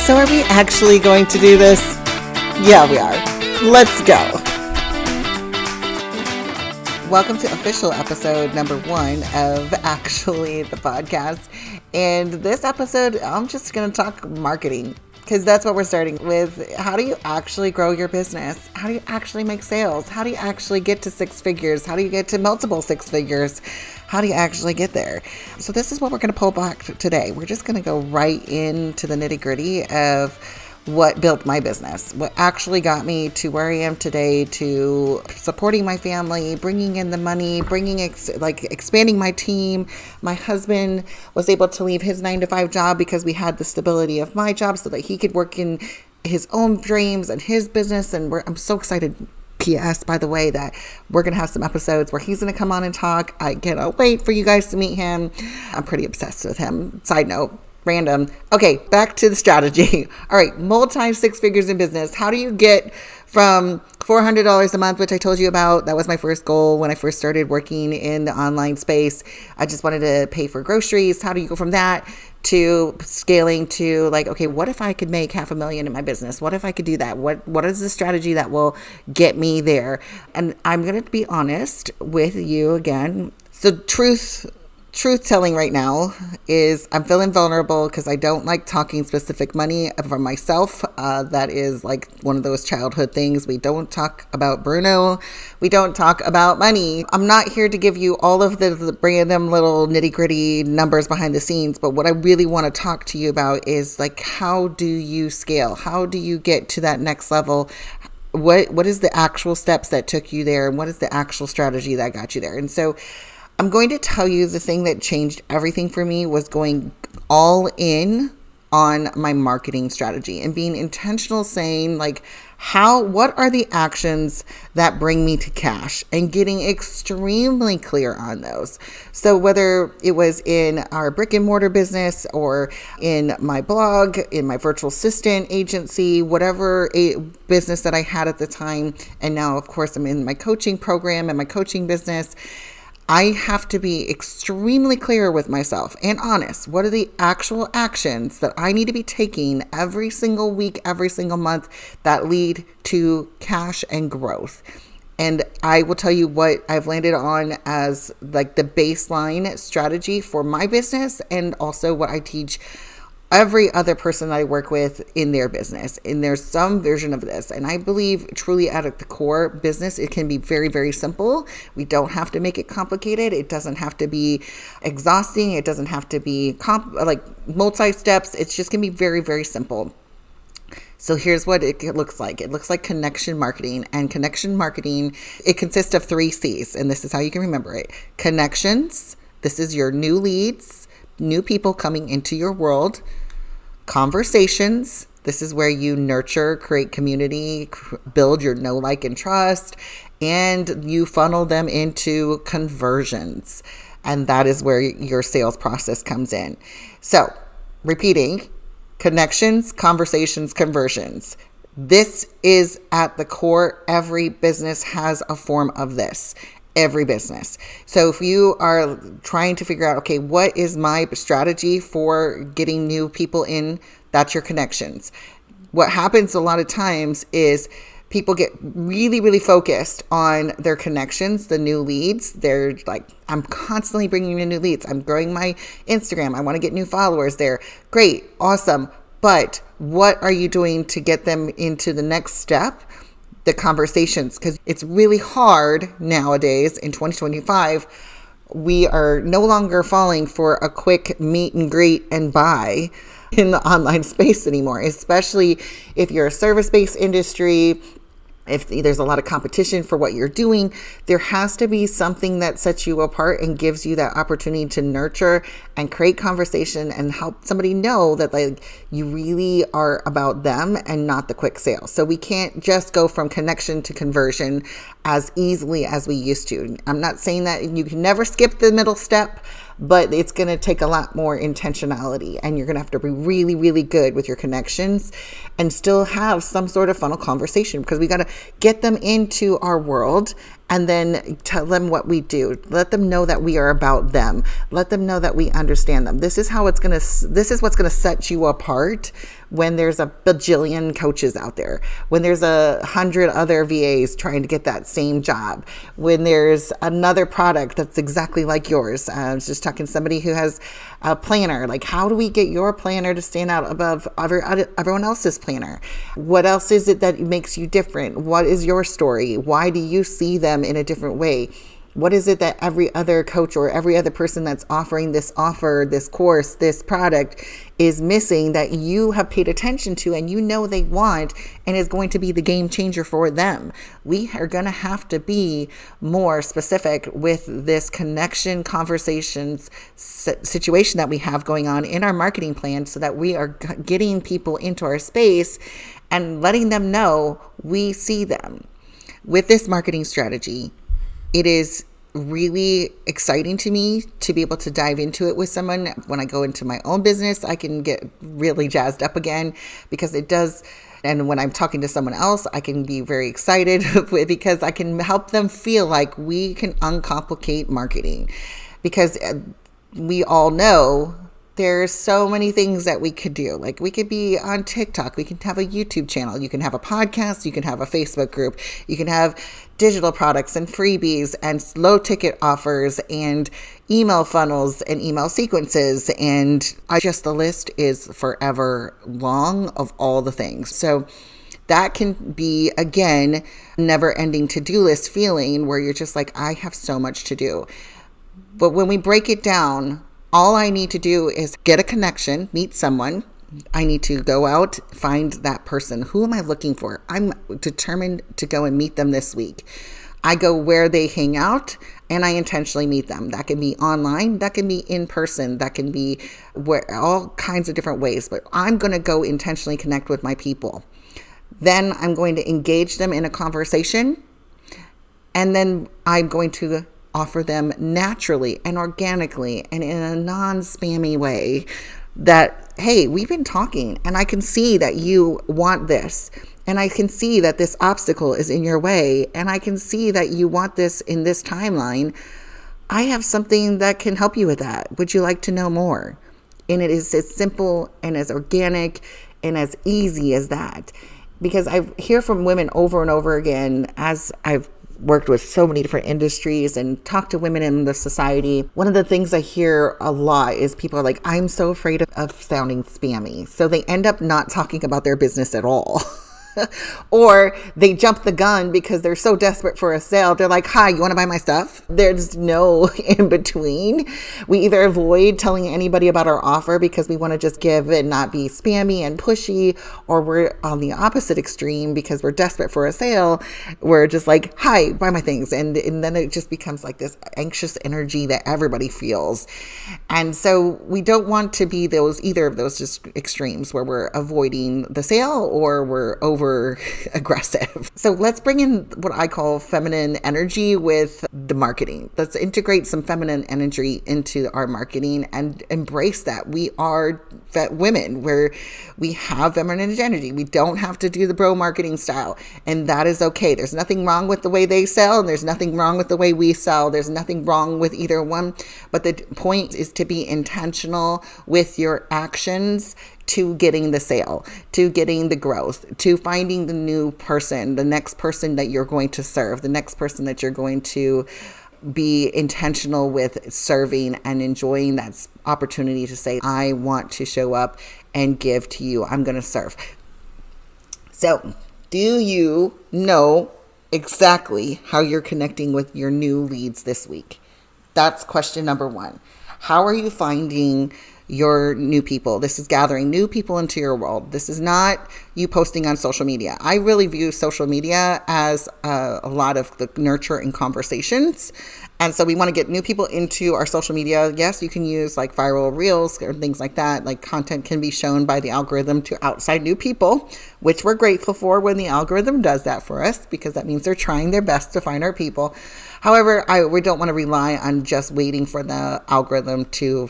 So are we actually going to do this? Yeah, we are. Let's go. Welcome to official episode number 1 of Actually the Podcast. And this episode, I'm just going to talk marketing because that's what we're starting with. How do you actually grow your business? How do you actually make sales? How do you actually get to 6 figures? How do you get to multiple 6 figures? How do you actually get there? So this is what we're going to pull back today. We're just going to go right into the nitty gritty of what built my business, what actually got me to where I am today, to supporting my family, bringing in the money, expanding my team. My husband was able to leave his 9-to-5 job because we had the stability of my job so that he could work in his own dreams and his business. And I'm so excited. P.S. by the way, that we're going to have some episodes where he's going to come on and talk. I cannot wait for you guys to meet him. I'm pretty obsessed with him. Side note. Random. Okay, back to the strategy. All right, multi 6 figures in business. How do you get from $400 a month, which I told you about? That was my first goal when I first started working in the online space. I just wanted to pay for groceries. How do you go from that to scaling to okay, what if I could make $500,000 in my business? What if I could do that? What is the strategy that will get me there? And I'm going to be honest with you again. So truth telling right now is I'm feeling vulnerable because I don't like talking specific money for myself. That is one of those childhood things. We don't talk about Bruno. We don't talk about money. I'm not here to give you all of the random little nitty gritty numbers behind the scenes. But what I really want to talk to you about is how do you scale? How do you get to that next level? What is the actual steps that took you there? And what is the actual strategy that got you there? And so I'm going to tell you the thing that changed everything for me was going all in on my marketing strategy and being intentional, saying what are the actions that bring me to cash, and getting extremely clear on those. So whether it was in our brick and mortar business or in my blog, in my virtual assistant agency, whatever business that I had at the time. And now, of course, I'm in my coaching program and my coaching business. I have to be extremely clear with myself and honest. What are the actual actions that I need to be taking every single week, every single month that lead to cash and growth? And I will tell you what I've landed on as the baseline strategy for my business, and also what I teach every other person that I work with in their business. And there's some version of this. And I believe truly at the core business, it can be very, very simple. We don't have to make it complicated. It doesn't have to be exhausting. It doesn't have to be multi-steps. It's just going to be very, very simple. So here's what it looks like. It looks like connection marketing. And connection marketing, it consists of 3 C's. And this is how you can remember it. Connections. This is your new leads, new people coming into your world. Conversations. This is where you nurture, create community, build your know, like, and trust, and you funnel them into conversions. And that is where your sales process comes in. So, repeating, connections, conversations, conversions. This is at the core. Every business has a form of this. Every business. So if you are trying to figure out, okay, what is my strategy for getting new people in? That's your connections. What happens a lot of times is people get really, really focused on their connections, the new leads. They're I'm constantly bringing in new leads. I'm growing my Instagram. I want to get new followers there. Great. Awesome. But what are you doing to get them into the next step? The conversations, because it's really hard nowadays in 2025. We are no longer falling for a quick meet and greet and buy in the online space anymore, especially if you're a service-based industry. If there's a lot of competition for what you're doing, there has to be something that sets you apart and gives you that opportunity to nurture and create conversation and help somebody know that you really are about them and not the quick sale. So we can't just go from connection to conversion as easily as we used to. I'm not saying that you can never skip the middle step, but it's going to take a lot more intentionality, and you're going to have to be really, really good with your connections and still have some sort of funnel conversation, because we got to get them into our world and then tell them what we do. Let them know that we are about them. Let them know that we understand them. This is what's going to set you apart when there's a bajillion coaches out there, when there's 100 other VAs trying to get that same job, when there's another product that's exactly like yours. I was just talking to somebody who has a planner. Like, how do we get your planner to stand out above everyone else's planner? What else is it that makes you different? What is your story? Why do you see them in a different way? What is it that every other coach or every other person that's offering this offer, this course, this product is missing that you have paid attention to and you know they want and is going to be the game changer for them? We are going to have to be more specific with this connection, conversations, situation that we have going on in our marketing plan so that we are getting people into our space and letting them know we see them. With this marketing strategy, it is really exciting to me to be able to dive into it with someone. When I go into my own business, I can get really jazzed up again because it does. And when I'm talking to someone else, I can be very excited because I can help them feel like we can uncomplicate marketing, because we all know there's so many things that we could do. Like, we could be on TikTok. We can have a YouTube channel. You can have a podcast. You can have a Facebook group. You can have digital products and freebies and low ticket offers and email funnels and email sequences. And the list is forever long of all the things. So that can be, again, never ending to-do list feeling where you're just like, I have so much to do. But when we break it down, all I need to do is get a connection, meet someone. I need to go out, find that person. Who am I looking for? I'm determined to go and meet them this week. I go where they hang out and I intentionally meet them. That can be online, that can be in person, that can be all kinds of different ways. But I'm going to go intentionally connect with my people. Then I'm going to engage them in a conversation. And then I'm going to offer them naturally and organically and in a non-spammy way that, hey, we've been talking and I can see that you want this, and I can see that this obstacle is in your way, and I can see that you want this in this timeline. I have something that can help you with that. Would you like to know more? And it is as simple and as organic and as easy as that. Because I hear from women over and over again, as I've worked with so many different industries and talked to women in the society. One of the things I hear a lot is people are like, I'm so afraid of sounding spammy. So they end up not talking about their business at all. Or they jump the gun because they're so desperate for a sale. They're like, hi, you want to buy my stuff? There's no in between. We either avoid telling anybody about our offer because we want to just give and not be spammy and pushy, or we're on the opposite extreme because we're desperate for a sale. We're just like, hi, buy my things. And then it just becomes like this anxious energy that everybody feels. And so we don't want to be either of those just extremes where we're avoiding the sale or we're over aggressive. So let's bring in what I call feminine energy with the marketing. Let's integrate some feminine energy into our marketing and embrace that. We are women where we have feminine energy. We don't have to do the bro marketing style, and that is okay. There's nothing wrong with the way they sell, and there's nothing wrong with the way we sell. There's nothing wrong with either one, but the point is to be intentional with your actions to getting the sale, to getting the growth, to finding the new person, the next person that you're going to serve, the next person that you're going to be intentional with serving and enjoying that opportunity to say, I want to show up and give to you. I'm going to serve. So, do you know exactly how you're connecting with your new leads this week? That's question number one. How are you finding your new people? This is gathering new people into your world. This is not you posting on social media. I really view social media as a lot of the nurture and conversations. And so we want to get new people into our social media. Yes, you can use like viral reels or things like that. Like content can be shown by the algorithm to outside new people, which we're grateful for when the algorithm does that for us, because that means they're trying their best to find our people. However, we don't want to rely on just waiting for the algorithm to